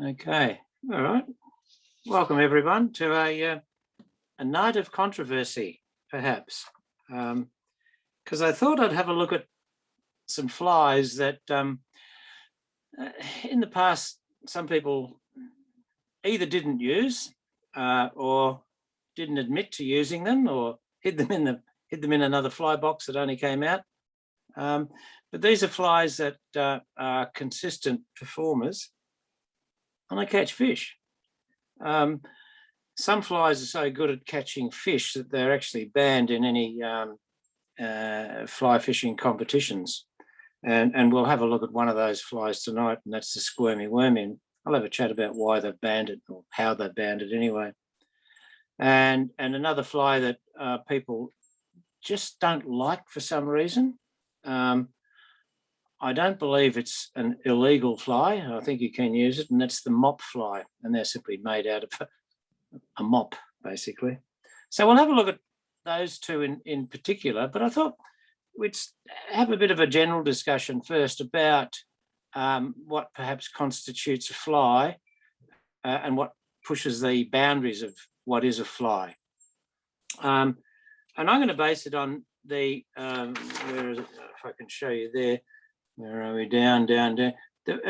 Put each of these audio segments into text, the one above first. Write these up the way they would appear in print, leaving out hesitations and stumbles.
Okay, all right. Welcome everyone to a night of controversy, perhaps, because I thought I'd have a look at some flies that in the past some people either didn't use or didn't admit to using them, or hid them in another fly box that only came out. But these are flies that are consistent performers, and they catch fish. Some flies are so good at catching fish that they're actually banned in any fly fishing competitions. And we'll have a look at one of those flies tonight, and that's the Squirmy Wormy. And I'll have a chat about why they've banned it, or how they've banned it anyway. And another fly that people just don't like for some reason. I don't believe it's an illegal fly. I think you can use it, and that's the mop fly. And they're simply made out of a mop, basically. So we'll have a look at those two in particular, but I thought we'd have a bit of a general discussion first about what perhaps constitutes a fly and what pushes the boundaries of what is a fly. And I'm going to base it on the, where is it? If I can show you there, where are we? Down. The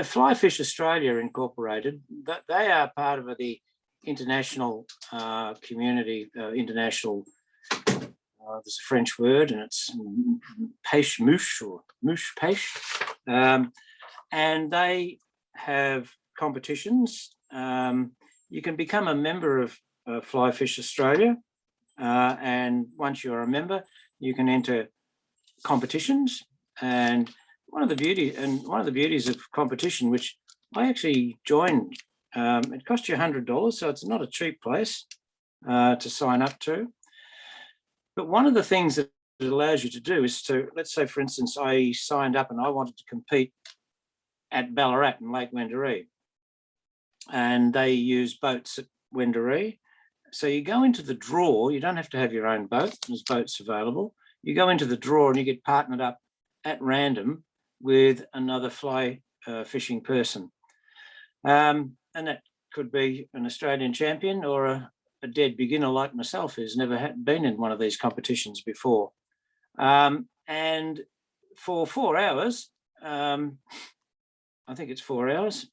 Fly Fish Australia Incorporated, they are part of the international community, international, there's a French word, and it's pêche mouche, or mouche pêche. And they have competitions. You can become a member of Fly Fish Australia, and once you're a member, you can enter competitions. And one of the beauties of competition, which I actually joined, it costs you $100, so it's not a cheap place to sign up to. But one of the things that it allows you to do is to, let's say, for instance, I signed up and I wanted to compete at Ballarat and Lake Wendouree, and they use boats at Wendouree. So you go into the draw. You don't have to have your own boat. There's boats available. You go into the draw and you get partnered up at random with another fly fishing person. And that could be an Australian champion or a dead beginner like myself who's never been in one of these competitions before. And for 4 hours, I think it's 4 hours,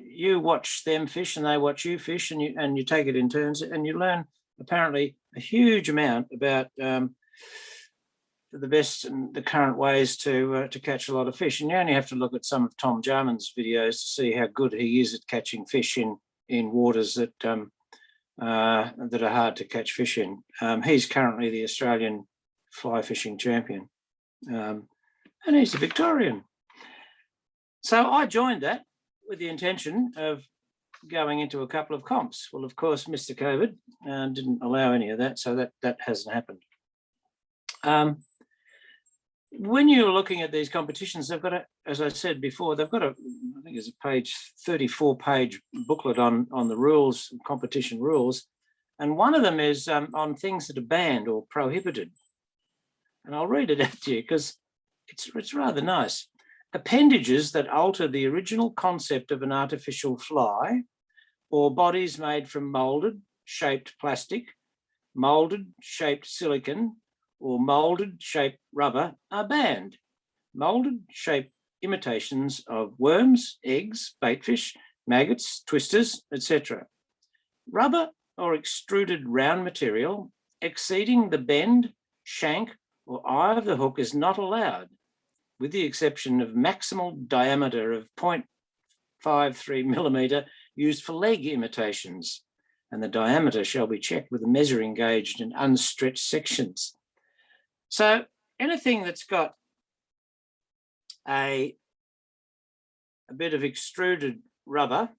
you watch them fish and they watch you fish, and you take it in turns, and you learn apparently a huge amount about the best and the current ways to catch a lot of fish. And you only have to look at some of Tom Jarman's videos to see how good he is at catching fish in waters that are hard to catch fish in. He's currently the Australian fly fishing champion, and he's a Victorian. So I joined that with the intention of going into a couple of comps. Well, of course, Mr. COVID didn't allow any of that, so that hasn't happened. When you're looking at these competitions, they've got as I said before, they've got I think it's a 34-page booklet on the rules, competition rules. And one of them is on things that are banned or prohibited. And I'll read it out to you because it's rather nice. Appendages that alter the original concept of an artificial fly, or bodies made from moulded, shaped plastic, moulded, shaped silicon, or moulded, shaped rubber are banned. Moulded, shaped imitations of worms, eggs, baitfish, maggots, twisters, etc. Rubber or extruded round material exceeding the bend, shank, or eye of the hook is not allowed, with the exception of maximal diameter of 0.53 millimetre used for leg imitations, and the diameter shall be checked with a measuring gauge in unstretched sections. So anything that's got a bit of extruded rubber,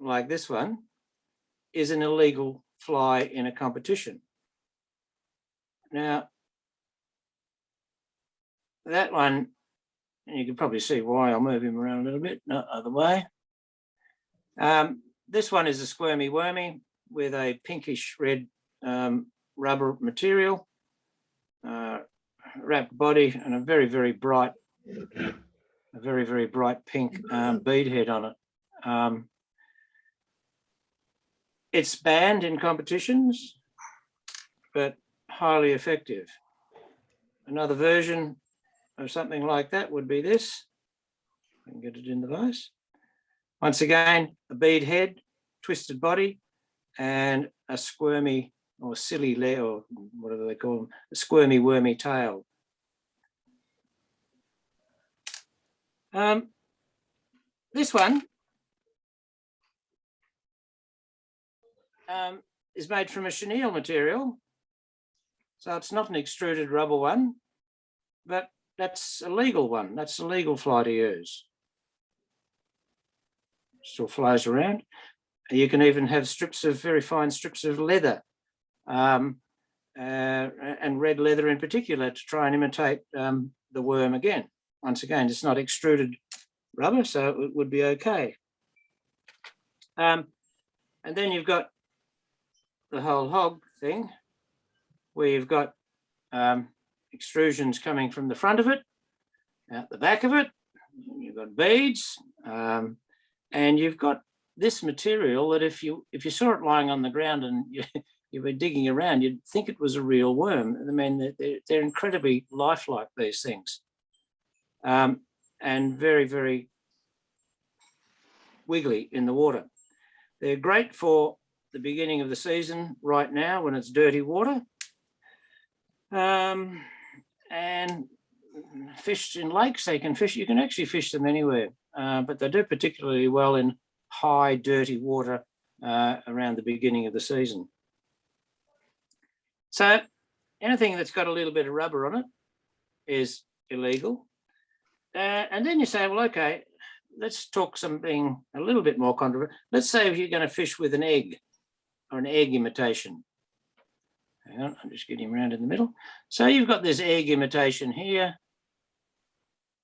like this one, is an illegal fly in a competition. Now, that one, and you can probably see why. I'll move him around a little bit, not other way. This one is a Squirmy Wormy with a pinkish red rubber material, wrapped body, and a very, very bright pink bead head on it. It's banned in competitions, but highly effective. Another version of something like that would be this. I can get it in the vase. Once again, a bead head, twisted body, and a squirmy or silly leg, or whatever they call them, a squirmy wormy tail. This one is made from a chenille material. So it's not an extruded rubber one, but that's a legal one. That's a legal fly to use. Still flies around. You can even have strips of, very fine strips of leather, and red leather in particular, to try and imitate the worm again. Once again, it's not extruded rubber, so it would be okay. And then you've got the whole hog thing, where you've got extrusions coming from the front of it, out the back of it. You've got beads, and you've got this material that if you saw it lying on the ground and you were digging around, you'd think it was a real worm. I mean, they're incredibly lifelike, these things, and very, very wiggly in the water. They're great for the beginning of the season right now when it's dirty water, and fished in lakes. They can fish. You can actually fish them anywhere, but they do particularly well in high dirty water around the beginning of the season. So anything that's got a little bit of rubber on it is illegal. And then you say, well, okay, let's talk something a little bit more controversial. Let's say if you're going to fish with an egg or an egg imitation. Hang on, I'm just getting around in the middle. So you've got this egg imitation here,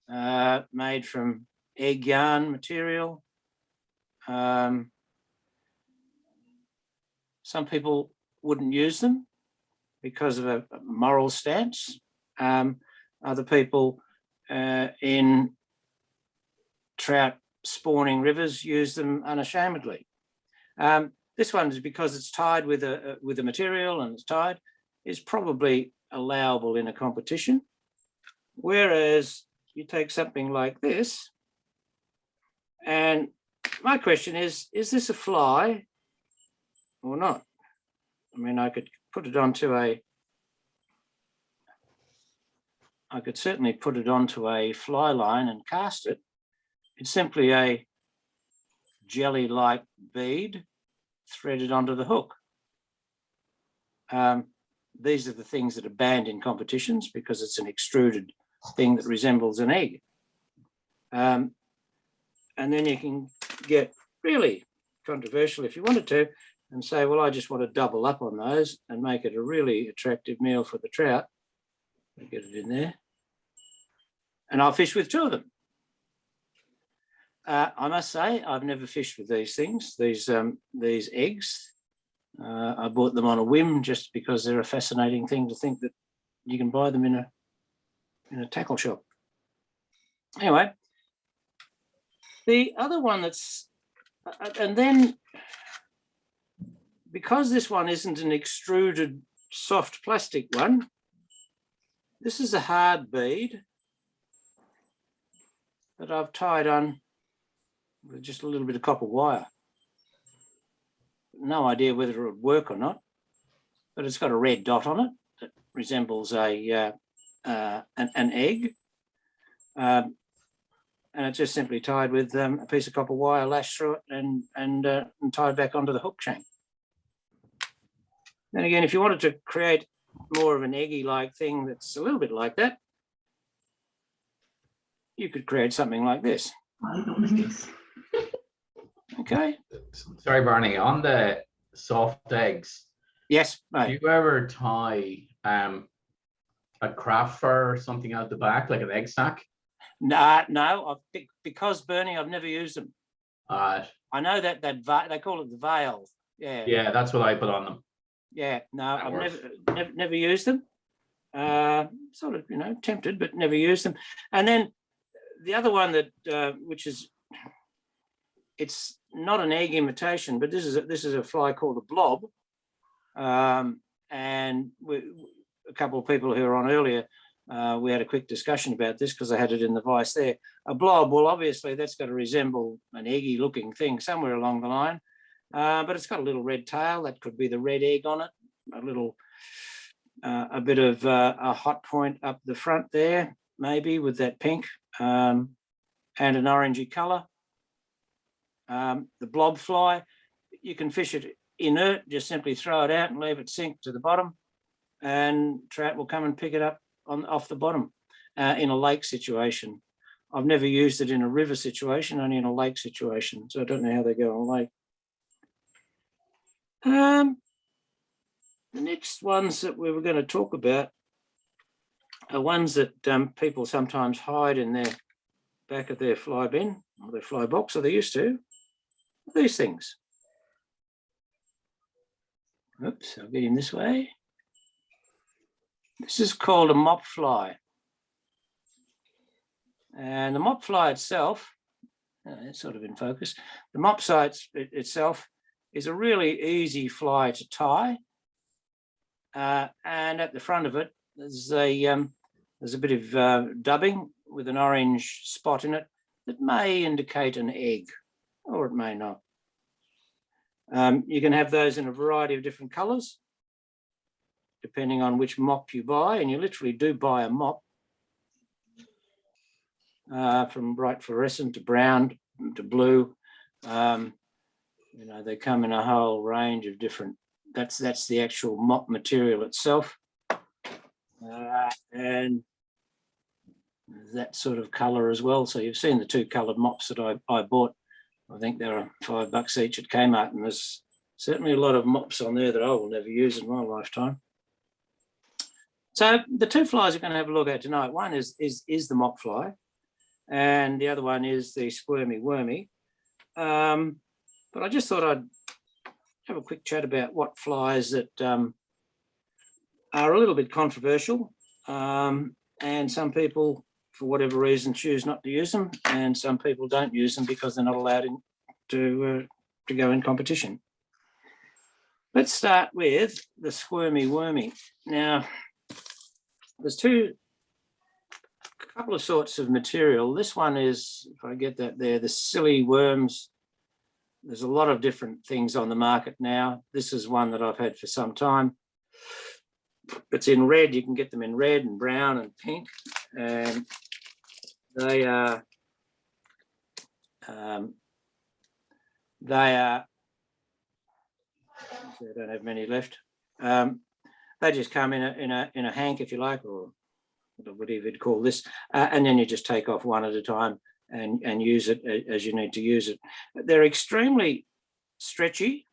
made from egg yarn material. Some people wouldn't use them because of a moral stance. Other people in trout spawning rivers use them unashamedly. This one is because it's tied with a material and it's tied, is probably allowable in a competition. Whereas you take something like this, and my question is this a fly or not? I mean, I could put it onto I could certainly put it onto a fly line and cast it. It's simply a jelly-like bead threaded onto the hook. These are the things that are banned in competitions because it's an extruded thing that resembles an egg. And then you can get really controversial if you wanted to and say, well, I just want to double up on those and make it a really attractive meal for the trout. I'll get it in there. And I'll fish with two of them. I must say, I've never fished with these things, these eggs. I bought them on a whim just because they're a fascinating thing to think that you can buy them in a tackle shop. Anyway, the other one that's, and then because this one isn't an extruded soft plastic one, this is a hard bead that I've tied on with just a little bit of copper wire. No idea whether it would work or not, but it's got a red dot on it that resembles an egg. And it's just simply tied with a piece of copper wire lashed through it and tied back onto the hook chain. Then again, if you wanted to create more of an eggy-like thing that's a little bit like that, you could create something like this. Okay. Sorry, Barney, on the soft eggs. Yes, mate. Do you ever tie a craft fur or something out the back, like an egg sack? No, because Bernie, I've never used them. I know that they call it the veil. Yeah. Yeah, that's what I put on them. Yeah, no, I've never used them. Sort of, tempted, but never used them. And then the other one that, which is, it's not an egg imitation, but this is a fly called a blob. And a couple of people who were on earlier, we had a quick discussion about this because I had it in the vise there. A blob, well, obviously that's got to resemble an eggy looking thing somewhere along the line, but it's got a little red tail. That could be the red egg on it, a bit of a hot point up the front there, maybe with that pink and an orangey colour. The blob fly, you can fish it inert, just simply throw it out and leave it sink to the bottom, and trout will come and pick it up off the bottom in a lake situation. I've never used it in a river situation, only in a lake situation, so I don't know how they go on lake. The next ones that we were going to talk about are ones that people sometimes hide in their back of their fly bin or their fly box, or they used to. These things. Oops, I'll get him this way. This is called a mop fly. And the mop fly itself, it's sort of in focus. The mop fly itself is a really easy fly to tie. And at the front of it, there's a bit of dubbing with an orange spot in it that may indicate an egg, or it may not. You can have those in a variety of different colours, depending on which mop you buy, and you literally do buy a mop from bright fluorescent to brown to blue. They come in a whole range of different. That's the actual mop material itself, and that sort of colour as well. So you've seen the two coloured mops that I bought. I think they're $5 each at Kmart, and there's certainly a lot of mops on there that I will never use in my lifetime. So the two flies we're going to have a look at tonight, one is the mop fly, and the other one is the squirmy wormy. But I just thought I'd have a quick chat about what flies that are a little bit controversial, and some people, for whatever reason, choose not to use them, and some people don't use them because they're not allowed to go in competition. Let's start with the squirmy wormy. Now, there's a couple of sorts of material. This one is, if I get that there, the silly worms. There's a lot of different things on the market now. This is one that I've had for some time. It's in red. You can get them in red and brown and pink, and they are I don't have many left. They just come in a hank, if you like, or whatever you'd call this, and then you just take off one at a time and use it as you need to use it. They're extremely stretchy.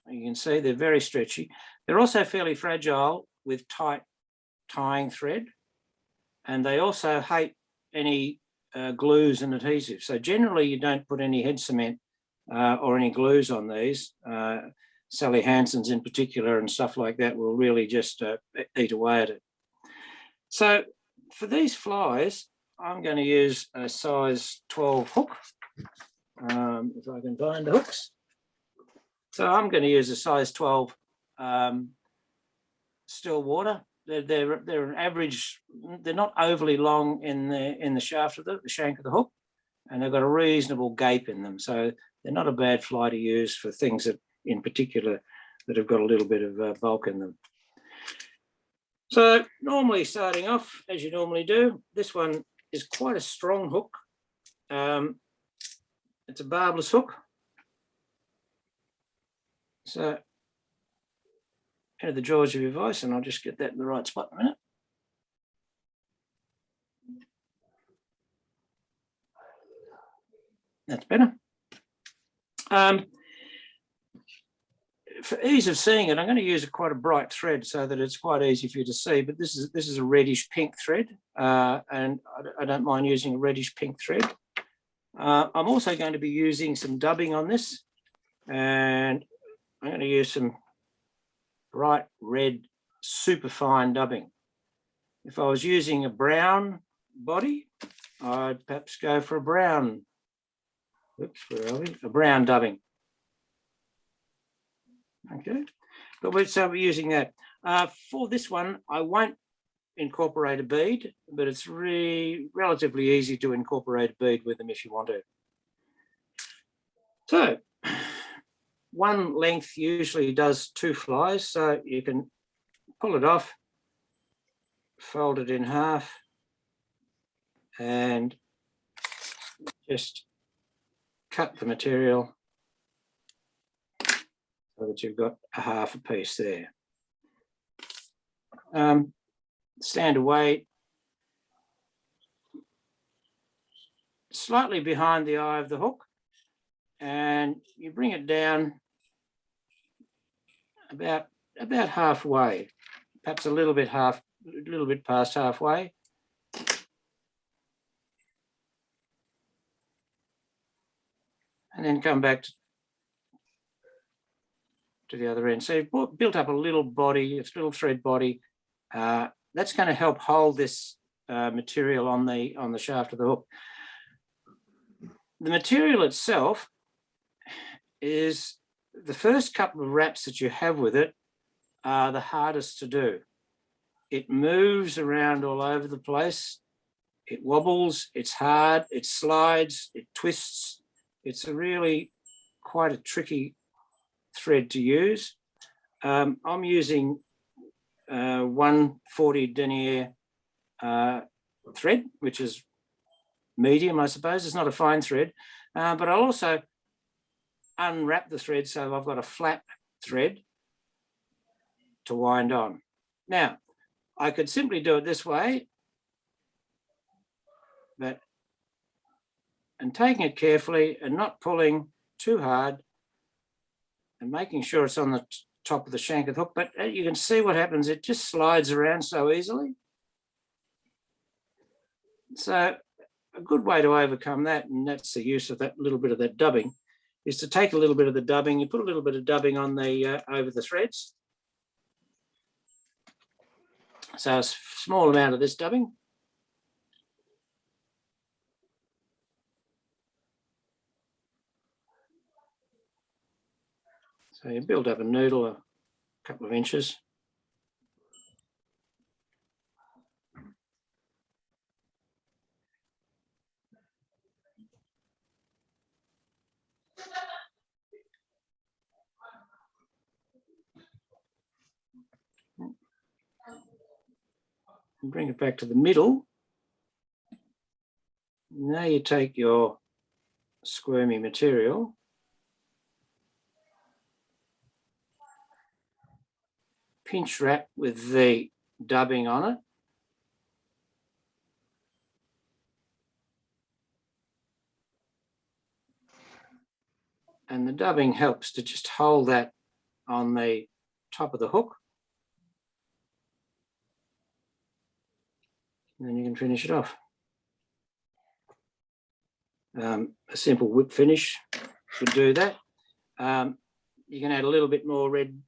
You can see they're very stretchy. They're also fairly fragile with tight tying thread, and they also hate any glues and adhesives. So generally you don't put any head cement or any glues on these. Sally Hansen's in particular and stuff like that will really just eat away at it. So for these flies, I'm going to use a size 12 hook, if I can find the hooks. So I'm going to use a size 12 still water. They're an average. They're not overly long in the shaft of the shank of the hook, and they've got a reasonable gape in them. So they're not a bad fly to use for things that, in particular, that have got a little bit of bulk in them. So normally starting off, as you normally do, this one is quite a strong hook. It's a barbless hook. So into the jaws of your vise, and I'll just get that in the right spot in a minute. That's better. For ease of seeing it, I'm going to use quite a bright thread so that it's quite easy for you to see, but this is a reddish pink thread, and I don't mind using a reddish pink thread. I'm also going to be using some dubbing on this, and I'm going to use some bright red superfine dubbing. If I was using a brown body, I'd perhaps go for a brown, oops, where are we? A brown dubbing. Okay, but we're using that. For this one, I won't incorporate a bead, but it's relatively easy to incorporate a bead with them if you want to. So one length usually does 2 flies, so you can pull it off, fold it in half, and just cut the material so that you've got a half a piece there. Stand away slightly behind the eye of the hook, and you bring it down about halfway, perhaps a little bit past halfway. And then come back to the other end. So you've built up a little body, a little thread body. That's going to help hold this material on the shaft of the hook. The material itself is the first couple of wraps that you have with it are the hardest to do. It moves around all over the place. It wobbles, it's hard, it slides, it twists. It's really quite a tricky thread to use. I'm using 140 denier thread, which is medium, I suppose. It's not a fine thread, but I'll also unwrap the thread so I've got a flat thread to wind on. Now, I could simply do it this way, and taking it carefully and not pulling too hard and making sure it's on the top of the shank of the hook, but you can see what happens. It just slides around so easily. So a good way to overcome that, and that's the use of that little bit of that dubbing, is to take a little bit of the dubbing, you put a little bit of dubbing on the over the threads. So a small amount of this dubbing. So you build up a noodle a couple of inches. And bring it back to the middle. Now you take your squirmy material, pinch wrap with the dubbing on it, and the dubbing helps to just hold that on the top of the hook, and then you can finish it off. A simple whip finish would do that. You can add a little bit more red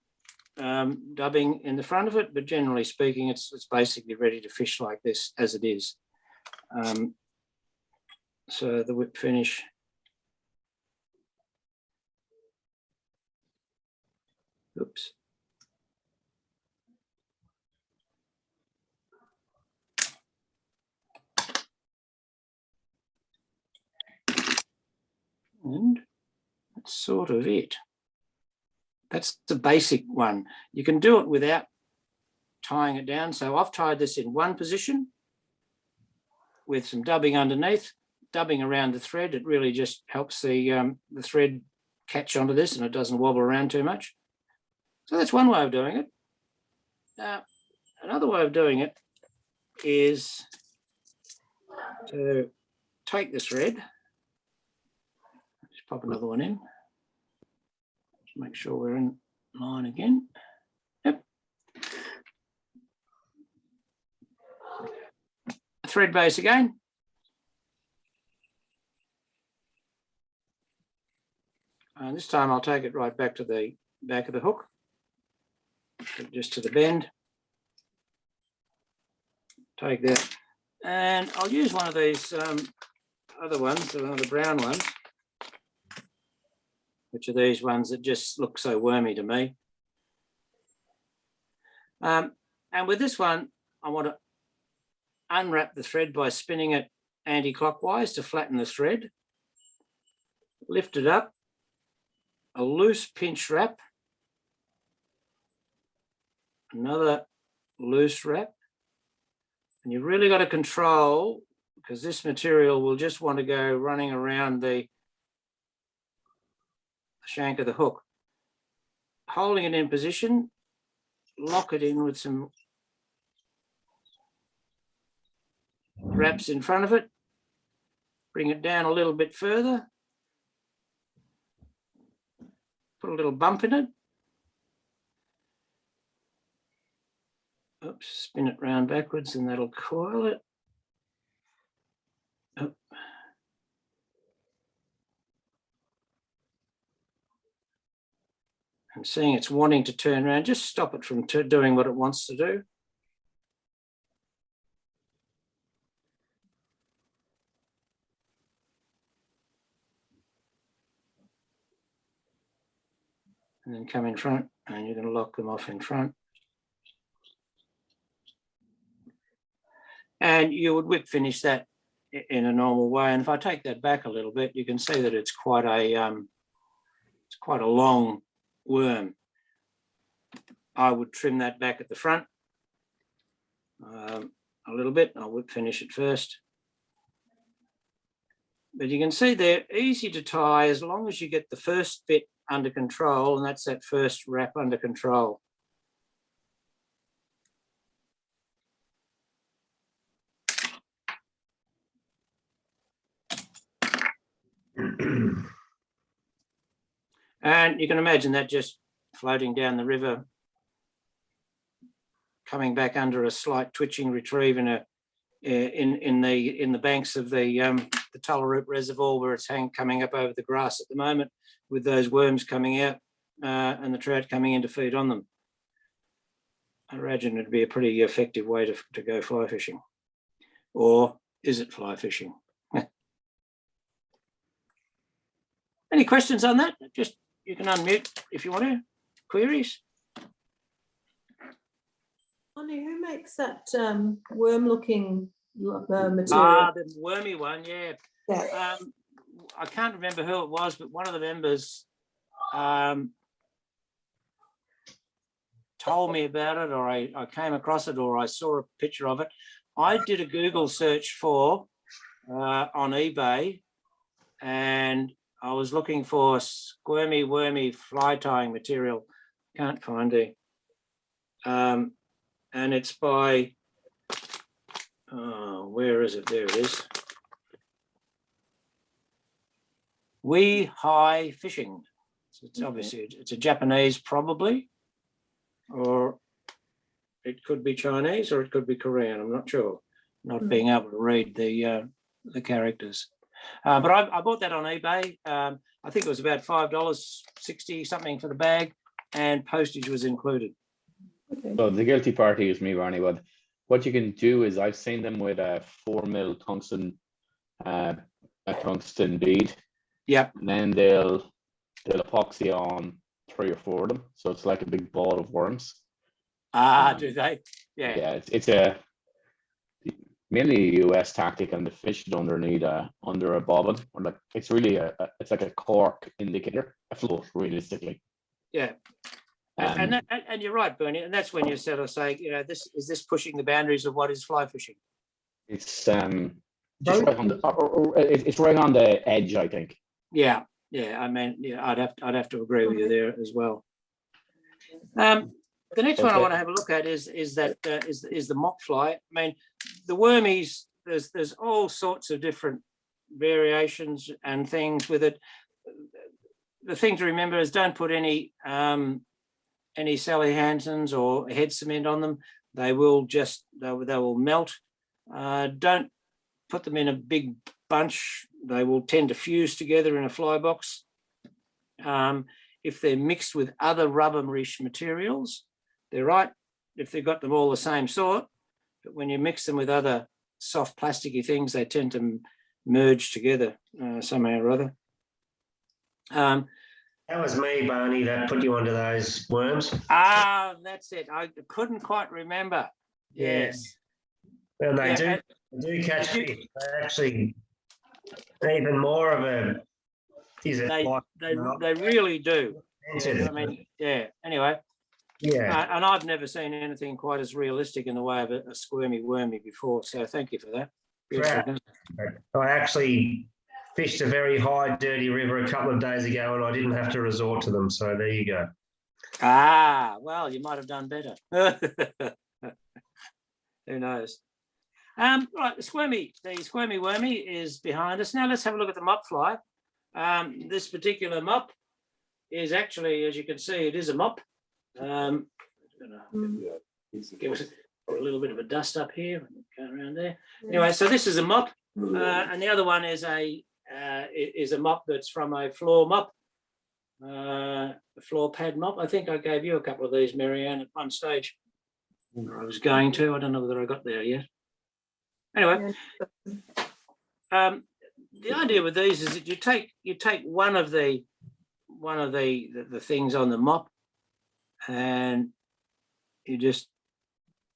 dubbing in the front of it, but generally speaking, it's basically ready to fish like this as it is. So the whip finish. Oops. And that's sort of it. That's the basic one. You can do it without tying it down. So I've tied this in one position with some dubbing underneath, dubbing around the thread. It really just helps the thread catch onto this and it doesn't wobble around too much. So that's one way of doing it. Another way of doing it is to take the thread, just pop another one in, just make sure we're in line again. Yep. Thread base again. And this time I'll take it right back to the back of the hook, just to the bend. Take that, and I'll use one of these other ones, one of the brown ones, which are these ones that just look so wormy to me. And with this one, I want to unwrap the thread by spinning it anti-clockwise to flatten the thread. Lift it up, a loose pinch wrap, another loose wrap, and you've really got to control, because this material will just want to go running around the shank of the hook. Holding it in position, lock it in with some wraps in front of it, bring it down a little bit further, put a little bump in it. Oops, spin it round backwards and that'll coil it. Oh. And seeing it's wanting to turn around, just stop it from doing what it wants to do. And then come in front, and you're going to lock them off in front. And you would whip finish that in a normal way. And if I take that back a little bit, you can see that it's quite a long worm. I would trim that back at the front a little bit. I'll whip finish it first. But you can see they're easy to tie as long as you get the first bit under control, and that's that first wrap under control. And you can imagine that just floating down the river, coming back under a slight twitching retrieve in the banks of the Tullaroot Reservoir, where it's coming up over the grass at the moment, with those worms coming out and the trout coming in to feed on them. I imagine it'd be a pretty effective way to go fly fishing. Or is it fly fishing? Any questions on that? Just, you can unmute if you want to. Queries? Bonnie, who makes that worm-looking material? Ah, the wormy one, yeah. Yeah. I can't remember who it was, but one of the members told me about it, or I came across it, or I saw a picture of it. I did a Google search for on eBay, and I was looking for squirmy wormy fly tying material. Can't find it. And it's by, where is it? There it is. Wee High Fishing. So it's obviously, it's a Japanese probably, or it could be Chinese, or it could be Korean. I'm not sure, not being able to read the characters. But I bought that on eBay. I think it was about $5.60 something for the bag, and postage was included. Okay. So the guilty party is me, Barney. But what you can do is, I've seen them with a 4mm tungsten bead. Yep. And then they'll epoxy on 3 or 4 of them, so it's like a big ball of worms. Do they? Yeah. Yeah, it's a mainly a US tactic, and the fish don't need under a bobbin, or like it's really it's like a cork indicator, a float realistically. Yeah. And you're right, Bernie. And that's when you sort of say, you know, this pushing the boundaries of what is fly fishing. It's just right on the, it's right on the edge, I think. Yeah, yeah. I mean, yeah, I'd have to agree with you there as well. The next one I want to have a look at is the mop fly. I mean, the wormies. There's all sorts of different variations and things with it. The thing to remember is, don't put any Sally Hansen's or head cement on them. They will melt. Don't put them in a big bunch. They will tend to fuse together in a fly box. If they're mixed with other rubber-rich materials, they're right if they've got them all the same sort, but when you mix them with other soft plasticky things, they tend to merge together somehow or other. That was me, Barney, that put you onto those worms. Ah, that's it. I couldn't quite remember. Yeah. Yes. Well, they Yeah, do catch did you- fish. They're actually even more of a, is it They like, they really do. sensitive? I mean, yeah. Anyway, Yeah, and I've never seen anything quite as realistic in the way of a squirmy wormy before. So thank you for that. Beautiful. crap. I actually fished a very high, dirty river a couple of days ago and I didn't have to resort to them. So there you go. Ah, well, you might have done better. Who knows? Right, the squirmy wormy is behind us. Now let's have a look at the mop fly. This particular mop is actually, as you can see, it is a mop. Give us a little bit of a dust up here, go around there. Anyway, so this is a mop, and the other one is a mop that's from a floor mop, a floor pad mop. I think I gave you a couple of these, Marianne, at one stage. Or I was going to. I don't know whether I got there yet. Anyway, the idea with these is that you take one of the things on the mop, and you just,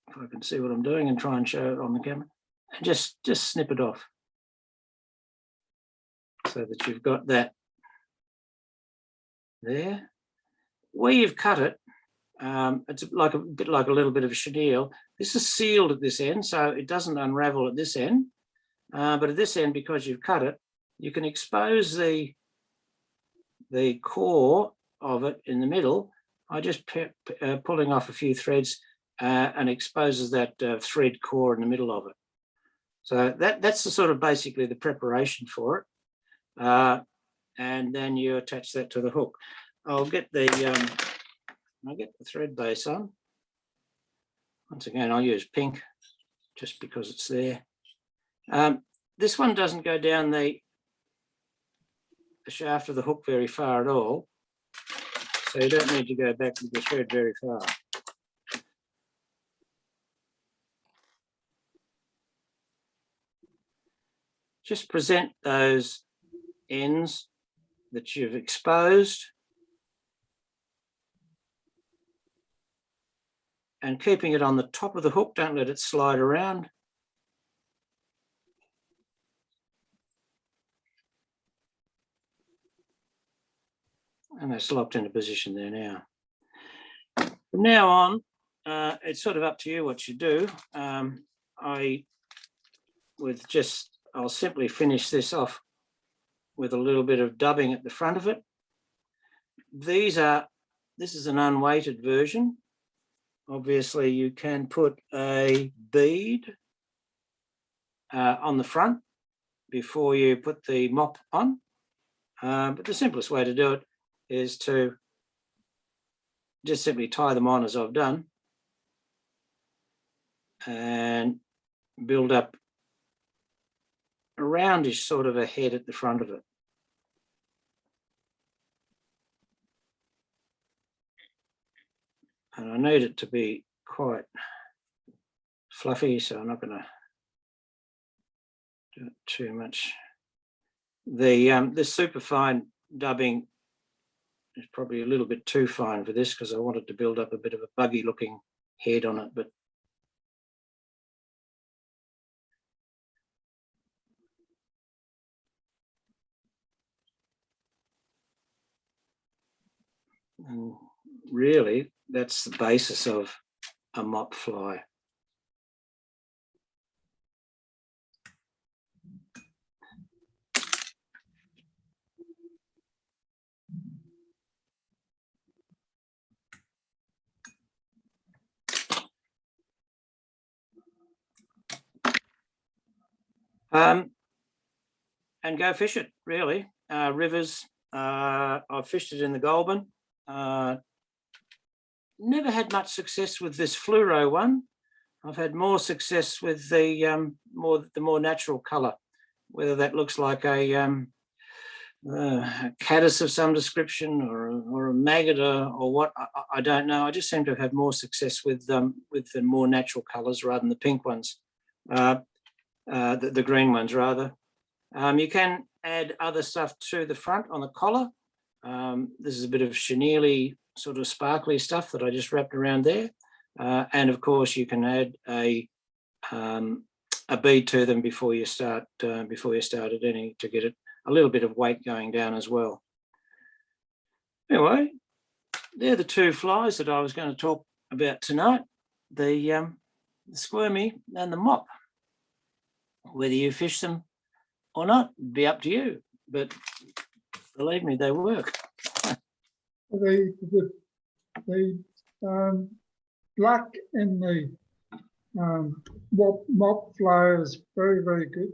if I can see what I'm doing and try and show it on the camera, and just snip it off so that you've got that there. Where you've cut it, it's like a bit like a little bit of a chenille. This is sealed at this end, so it doesn't unravel at this end. But at this end, because you've cut it, you can expose the core of it in the middle. I just pulling off a few threads and exposes that thread core in the middle of it. So that's the sort of basically the preparation for it. And then you attach that to the hook. I'll get the thread base on. Once again, I'll use pink just because it's there. This one doesn't go down the shaft of the hook very far at all. So you don't need to go back with the thread very far. Just present those ends that you've exposed and keeping it on the top of the hook, don't let it slide around. And that's locked into position there now. From now on, it's sort of up to you what you do. I'll simply finish this off with a little bit of dubbing at the front of it. This is an unweighted version. Obviously, you can put a bead on the front before you put the mop on. But the simplest way to do it is to just simply tie them on as I've done and build up a roundish sort of a head at the front of it. And I need it to be quite fluffy, so I'm not going to do it too much. This super fine dubbing is probably a little bit too fine for this because I wanted to build up a bit of a buggy looking head on it, but and really that's the basis of a mop fly. And go fish it, really. Rivers, I've fished it in the Goulburn. Never had much success with this fluoro one. I've had more success with the more natural colour, whether that looks like a caddis of some description or a maggot or what, I don't know. I just seem to have had more success with the more natural colours rather than the pink ones, the green ones rather. You can add other stuff to the front on the collar. This is a bit of chenille sort of sparkly stuff that I just wrapped around there. And of course you can add a bead to them before you start editing to get it a little bit of weight going down as well. Anyway, they're the two flies that I was going to talk about tonight, the Squirmy and the Mop. Whether you fish them or not, it'd be up to you, but believe me, they work. The black in the mop fly is very, very good.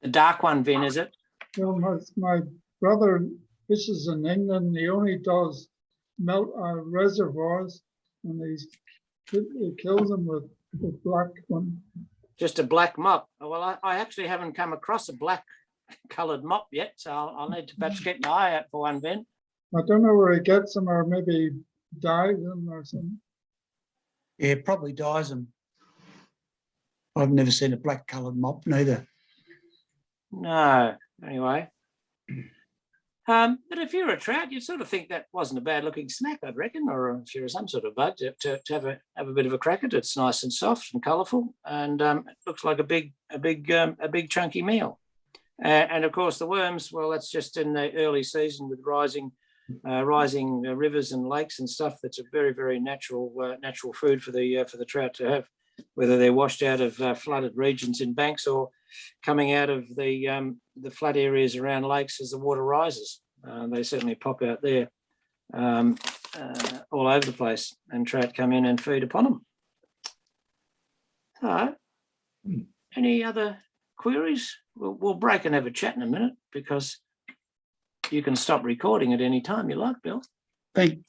The dark one, Vin, is it? Well, my brother fishes in England. He only does melt reservoirs, and he kills them with the black one. Just a black mop. Well, I actually haven't come across a black coloured mop yet, so I'll need to perhaps get an eye out for one, Vin. I don't know where he gets them, or maybe dyes them or something. Yeah, probably dyes them. I've never seen a black coloured mop neither. No, anyway. But if you're a trout, you'd sort of think that wasn't a bad looking snack, I'd reckon, or if you're some sort of bud, to have a bit of a crack at it. It's nice and soft and colourful, and it looks like a big chunky meal. And of course the worms, well, that's just in the early season with rising rivers and lakes and stuff. That's a very, very natural food for the trout to have, whether they're washed out of flooded regions in banks or coming out of the flat areas around lakes as the water rises. They certainly pop out there all over the place, and trout come in and feed upon them. So, any other queries? We'll break and have a chat in a minute, because you can stop recording at any time you like, Bill. Thank